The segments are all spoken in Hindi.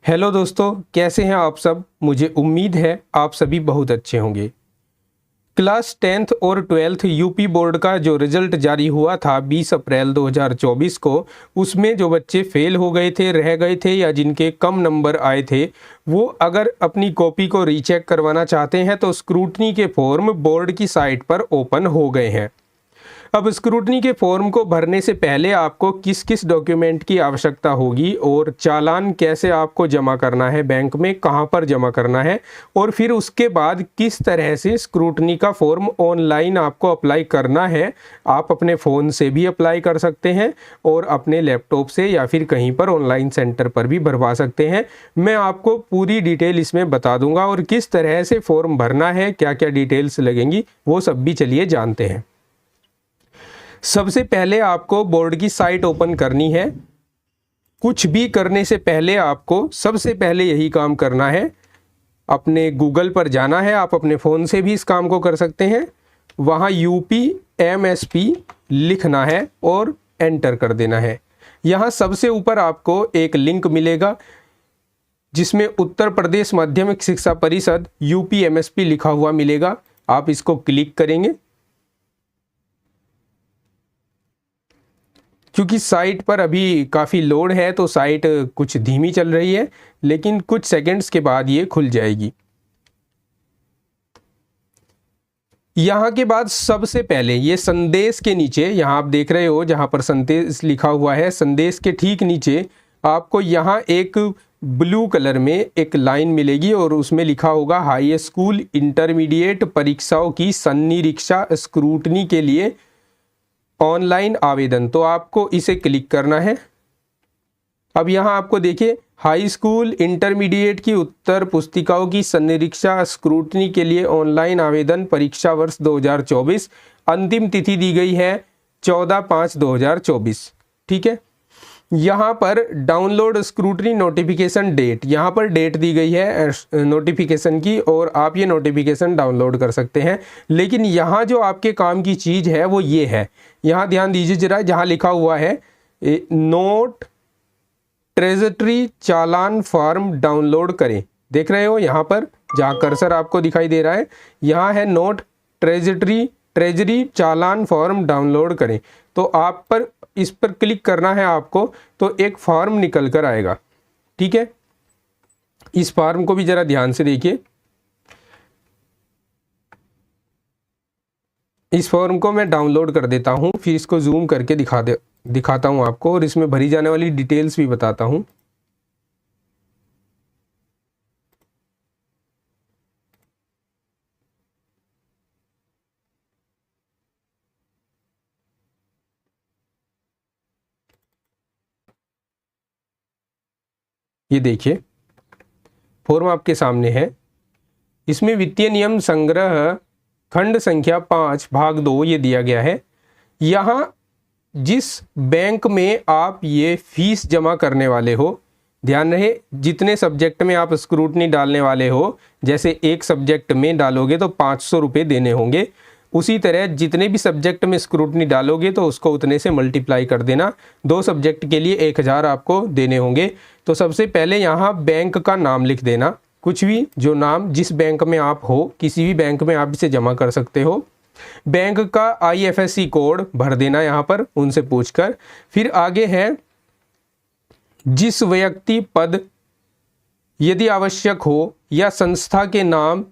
हेलो दोस्तों, कैसे हैं आप सब। मुझे उम्मीद है आप सभी बहुत अच्छे होंगे। क्लास 10th और 12th यूपी बोर्ड का जो रिजल्ट जारी हुआ था 20 अप्रैल 2024 को, उसमें जो बच्चे फेल हो गए थे, रह गए थे या जिनके कम नंबर आए थे, वो अगर अपनी कॉपी को रीचेक करवाना चाहते हैं तो स्क्रूटनी के फॉर्म बोर्ड की साइट पर ओपन हो गए हैं। अब स्क्रूटनी के फॉर्म को भरने से पहले आपको किस किस डॉक्यूमेंट की आवश्यकता होगी और चालान कैसे आपको जमा करना है, बैंक में कहाँ पर जमा करना है, और फिर उसके बाद किस तरह से स्क्रूटनी का फॉर्म ऑनलाइन आपको अप्लाई करना है। आप अपने फ़ोन से भी अप्लाई कर सकते हैं और अपने लैपटॉप से या फिर कहीं पर ऑनलाइन सेंटर पर भी भरवा सकते हैं। मैं आपको पूरी डिटेल इसमें बता दूंगा और किस तरह से फॉर्म भरना है, क्या क्या डिटेल्स लगेंगी, वो सब भी चलिए जानते हैं। सबसे पहले आपको बोर्ड की साइट ओपन करनी है। कुछ भी करने से पहले आपको सबसे पहले यही काम करना है, अपने गूगल पर जाना है। आप अपने फ़ोन से भी इस काम को कर सकते हैं। वहाँ UPMSP लिखना है और एंटर कर देना है। यहाँ सबसे ऊपर आपको एक लिंक मिलेगा जिसमें उत्तर प्रदेश माध्यमिक शिक्षा परिषद UPMSP लिखा हुआ मिलेगा। आप इसको क्लिक करेंगे। क्योंकि साइट पर अभी काफ़ी लोड है तो साइट कुछ धीमी चल रही है, लेकिन कुछ सेकंड्स के बाद ये खुल जाएगी। यहाँ के बाद सबसे पहले ये संदेश के नीचे, यहाँ आप देख रहे हो जहाँ पर संदेश लिखा हुआ है, संदेश के ठीक नीचे आपको यहाँ एक ब्लू कलर में एक लाइन मिलेगी और उसमें लिखा होगा हाई स्कूल इंटरमीडिएट परीक्षाओं की संनिरीक्षा स्क्रूटनी के लिए ऑनलाइन आवेदन। तो आपको इसे क्लिक करना है। अब यहाँ आपको देखिए हाई स्कूल इंटरमीडिएट की उत्तर पुस्तिकाओं की संनिरीक्षा स्क्रूटनी के लिए ऑनलाइन आवेदन परीक्षा वर्ष 2024, अंतिम तिथि दी गई है 14/5/2024। ठीक है। यहाँ पर डाउनलोड स्क्रूटनी नोटिफिकेशन डेट, यहाँ पर डेट दी गई है नोटिफिकेशन की और आप ये नोटिफिकेशन डाउनलोड कर सकते हैं। लेकिन यहाँ जो आपके काम की चीज़ है वो ये है, यहाँ ध्यान दीजिए जरा, जहाँ लिखा हुआ है नोट ट्रेजरी चालान फॉर्म डाउनलोड करें। देख रहे हो यहाँ पर जहाँ कर्सर आपको दिखाई दे रहा है, यहाँ है नोट ट्रेजरी चालान फॉर्म डाउनलोड करें। तो आप पर इस पर क्लिक करना है आपको, तो एक फॉर्म निकल कर आएगा। ठीक है। इस फॉर्म को भी जरा ध्यान से देखिए। इस फॉर्म को मैं डाउनलोड कर देता हूँ, फिर इसको जूम करके दिखाता हूँ आपको और इसमें भरी जाने वाली डिटेल्स भी बताता हूँ। ये देखिए फॉर्म आपके सामने है। इसमें वित्तीय नियम संग्रह खंड संख्या 5 भाग 2 ये दिया गया है। यहाँ जिस बैंक में आप ये फीस जमा करने वाले हो, ध्यान रहे जितने सब्जेक्ट में आप स्क्रूटनी डालने वाले हो, जैसे एक सब्जेक्ट में डालोगे तो 500 रुपये देने होंगे, उसी तरह जितने भी सब्जेक्ट में स्क्रूटनी डालोगे तो उसको उतने से मल्टीप्लाई कर देना। 2 सब्जेक्ट के लिए 1000 आपको देने होंगे। तो सबसे पहले यहाँ बैंक का नाम लिख देना, कुछ भी जो नाम जिस बैंक में आप हो, किसी भी बैंक में आप इसे जमा कर सकते हो। बैंक का IFSC कोड भर देना यहाँ पर उनसे पूछकर। फिर आगे है जिस व्यक्ति पद यदि आवश्यक हो या संस्था के नाम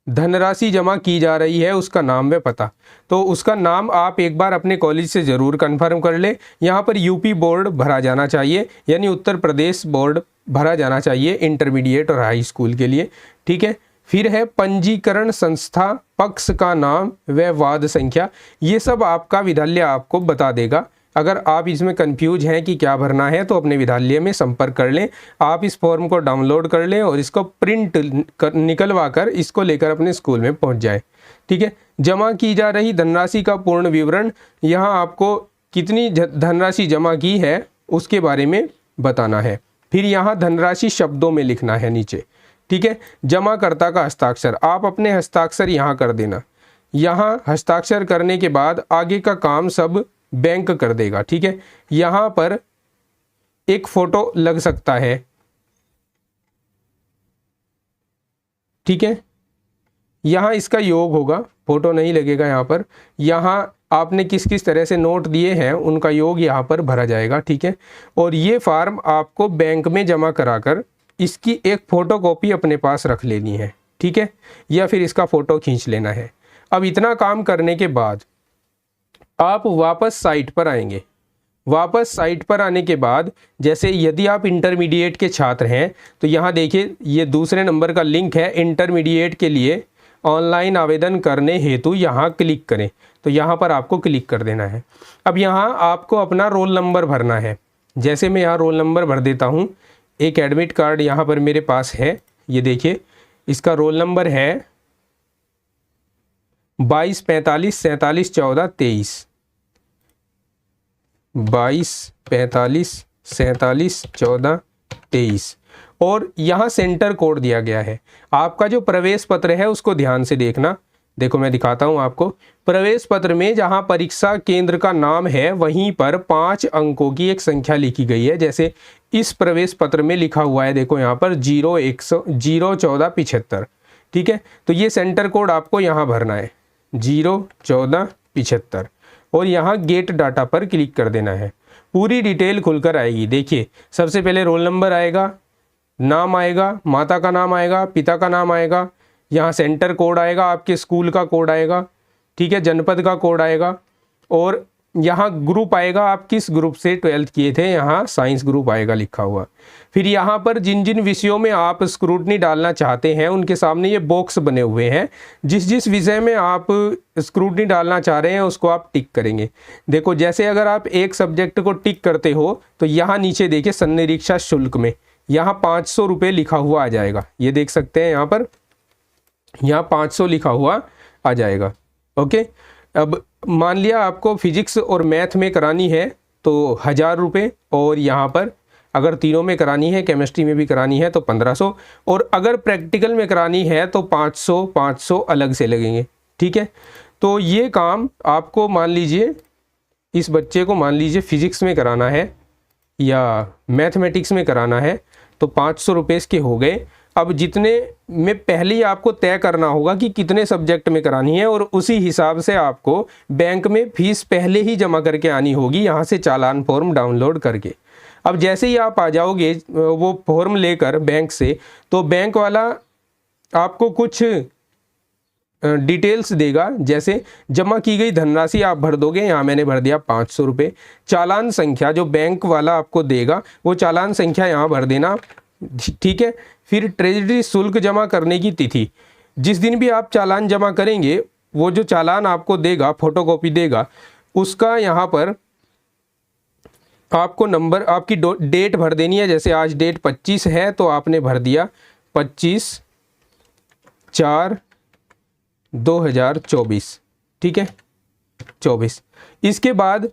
धनराशि जमा की जा रही है उसका नाम व पता। तो उसका नाम आप एक बार अपने कॉलेज से ज़रूर कंफर्म कर ले। यहाँ पर यूपी बोर्ड भरा जाना चाहिए, यानी उत्तर प्रदेश बोर्ड भरा जाना चाहिए इंटरमीडिएट और हाई स्कूल के लिए। ठीक है। फिर है पंजीकरण संस्था, पक्ष का नाम व वाद संख्या। ये सब आपका विद्यालय आपको बता देगा। अगर आप इसमें कंफ्यूज हैं कि क्या भरना है तो अपने विद्यालय में संपर्क कर लें। आप इस फॉर्म को डाउनलोड कर लें और इसको प्रिंट निकलवा कर इसको लेकर अपने स्कूल में पहुंच जाए। ठीक है। जमा की जा रही धनराशि का पूर्ण विवरण, यहाँ आपको कितनी धनराशि जमा की है उसके बारे में बताना है। फिर यहाँ धनराशि शब्दों में लिखना है नीचे। ठीक है। जमाकर्ता का हस्ताक्षर, आप अपने हस्ताक्षर यहाँ कर देना। यहाँ हस्ताक्षर करने के बाद आगे का काम सब बैंक कर देगा। ठीक है। यहाँ पर एक फ़ोटो लग सकता है, ठीक है। यहाँ इसका योग होगा, फोटो नहीं लगेगा यहाँ पर। यहाँ आपने किस किस तरह से नोट दिए हैं उनका योग यहाँ पर भरा जाएगा, ठीक है। और ये फार्म आपको बैंक में जमा कराकर इसकी एक फ़ोटोकॉपी अपने पास रख लेनी है, ठीक है, या फिर इसका फ़ोटो खींच लेना है। अब इतना काम करने के बाद आप वापस साइट पर आएंगे। वापस साइट पर आने के बाद जैसे यदि आप इंटरमीडिएट के छात्र हैं तो यहाँ देखिए ये दूसरे नंबर का लिंक है, इंटरमीडिएट के लिए ऑनलाइन आवेदन करने हेतु यहाँ क्लिक करें, तो यहाँ पर आपको क्लिक कर देना है। अब यहाँ आपको अपना रोल नंबर भरना है। जैसे मैं यहाँ रोल नंबर भर देता हूँ, एक एडमिट कार्ड यहाँ पर मेरे पास है, ये देखिए इसका रोल नंबर है 22 45 47 14 23, 22 45 47 14 23, और यहाँ सेंटर कोड दिया गया है। आपका जो प्रवेश पत्र है उसको ध्यान से देखना। देखो मैं दिखाता हूँ आपको। प्रवेश पत्र में जहाँ परीक्षा केंद्र का नाम है वहीं पर 5 अंकों की एक संख्या लिखी गई है। जैसे इस प्रवेश पत्र में लिखा हुआ है, देखो यहाँ पर 01475, ठीक है। तो ये सेंटर कोड आपको यहाँ भरना है 01475, और यहाँ गेट डाटा पर क्लिक कर देना है। पूरी डिटेल खुलकर आएगी। देखिए सबसे पहले रोल नंबर आएगा, नाम आएगा, माता का नाम आएगा, पिता का नाम आएगा, यहाँ सेंटर कोड आएगा, आपके स्कूल का कोड आएगा, ठीक है, जनपद का कोड आएगा, और यहाँ ग्रुप आएगा, आप किस ग्रुप से 12th किए थे, यहाँ साइंस ग्रुप आएगा लिखा हुआ। फिर यहाँ पर जिन जिन विषयों में आप स्क्रूटनी डालना चाहते हैं उनके सामने ये बॉक्स बने हुए हैं। जिस जिस विषय में आप स्क्रूटनी डालना चाह रहे हैं उसको आप टिक करेंगे। देखो जैसे अगर आप एक सब्जेक्ट को टिक करते हो तो यहाँ नीचे देखिए संनिरीक्षा शुल्क में यहाँ 500 रुपये लिखा हुआ आ जाएगा। ये देख सकते हैं यहाँ पर, यहाँ 500 लिखा हुआ आ जाएगा। ओके, अब मान लिया आपको फिजिक्स और मैथ में करानी है तो 1000 रुपये, और यहाँ पर अगर तीनों में करानी है, केमिस्ट्री में भी करानी है तो 1500, और अगर प्रैक्टिकल में करानी है तो 500 अलग से लगेंगे, ठीक है। तो ये काम आपको मान लीजिए इस बच्चे को मान लीजिए फिजिक्स में कराना है या मैथमेटिक्स में कराना है तो 500 रुपये इसके हो गए। अब जितने में पहले ही आपको तय करना होगा कि कितने सब्जेक्ट में करानी है, और उसी हिसाब से आपको बैंक में फीस पहले ही जमा करके आनी होगी, यहाँ से चालान फॉर्म डाउनलोड करके। अब जैसे ही आप आ जाओगे वो फॉर्म लेकर बैंक से, तो बैंक वाला आपको कुछ डिटेल्स देगा। जैसे जमा की गई धनराशि आप भर दोगे, यहाँ मैंने भर दिया 500 रुपये। चालान संख्या जो बैंक वाला आपको देगा वो चालान संख्या यहाँ भर देना, ठीक है। फिर ट्रेजरी शुल्क जमा करने की तिथि, जिस दिन भी आप चालान जमा करेंगे वो जो चालान आपको देगा, फोटोकॉपी देगा, उसका यहाँ पर आपको नंबर, आपकी डेट भर देनी है। जैसे आज डेट 25 है तो आपने भर दिया 25/4/2024, ठीक है, 24। इसके बाद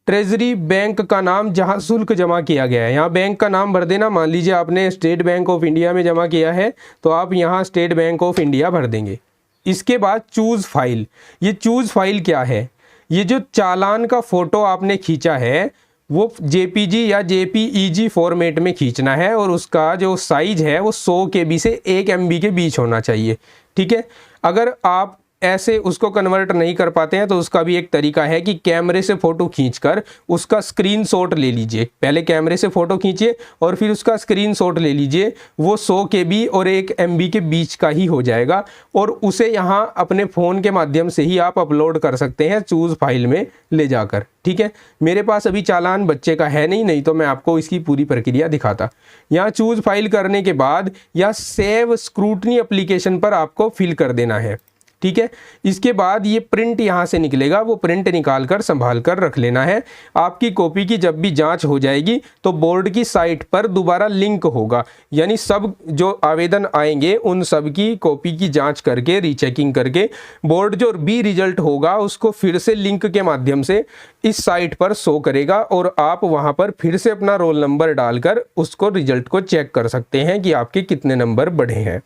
ट्रेजरी बैंक का नाम जहां शुल्क जमा किया गया है, यहाँ बैंक का नाम भर देना। मान लीजिए आपने स्टेट बैंक ऑफ इंडिया में जमा किया है तो आप यहाँ स्टेट बैंक ऑफ इंडिया भर देंगे। इसके बाद चूज़ फाइल, ये चूज़ फाइल क्या है? ये जो चालान का फ़ोटो आपने खींचा है वो JPG या JPEG फॉर्मेट में खींचना है, और उसका जो साइज है वो 100 KB से 1 MB के बीच होना चाहिए, ठीक है। अगर आप ऐसे उसको कन्वर्ट नहीं कर पाते हैं तो उसका भी एक तरीका है कि कैमरे से फ़ोटो खींचकर उसका स्क्रीनशॉट ले लीजिए। पहले कैमरे से फ़ोटो खींचिए और फिर उसका स्क्रीनशॉट ले लीजिए, वो 100 KB और 1 MB के बीच का ही हो जाएगा, और उसे यहाँ अपने फ़ोन के माध्यम से ही आप अपलोड कर सकते हैं चूज़ फाइल में ले जाकर, ठीक है। मेरे पास अभी चालान बच्चे का है नहीं तो मैं आपको इसकी पूरी प्रक्रिया दिखाता। यहाँ चूज़ फाइल करने के बाद या सेव स्क्रूटनी एप्लीकेशन पर आपको फिल कर देना है, ठीक है। इसके बाद ये प्रिंट यहाँ से निकलेगा, वो प्रिंट निकाल कर संभाल कर रख लेना है। आपकी कॉपी की जब भी जांच हो जाएगी तो बोर्ड की साइट पर दोबारा लिंक होगा, यानी सब जो आवेदन आएंगे उन सब की कॉपी की जांच करके रीचेकिंग करके बोर्ड जो भी रिजल्ट होगा उसको फिर से लिंक के माध्यम से इस साइट पर शो करेगा, और आप वहाँ पर फिर से अपना रोल नंबर डालकर उसको रिजल्ट को चेक कर सकते हैं कि आपके कितने नंबर बढ़े हैं,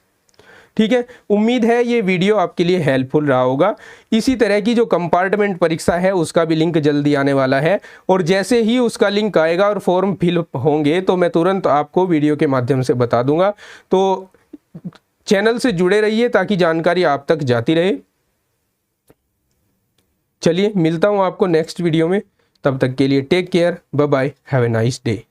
ठीक है। उम्मीद है ये वीडियो आपके लिए हेल्पफुल रहा होगा। इसी तरह की जो कंपार्टमेंट परीक्षा है उसका भी लिंक जल्दी आने वाला है, और जैसे ही उसका लिंक आएगा और फॉर्म फिल होंगे तो मैं तुरंत आपको वीडियो के माध्यम से बता दूंगा। तो चैनल से जुड़े रहिए ताकि जानकारी आप तक जाती रहे। चलिए मिलता हूँ आपको नेक्स्ट वीडियो में, तब तक के लिए take care, bye bye, have a nice day.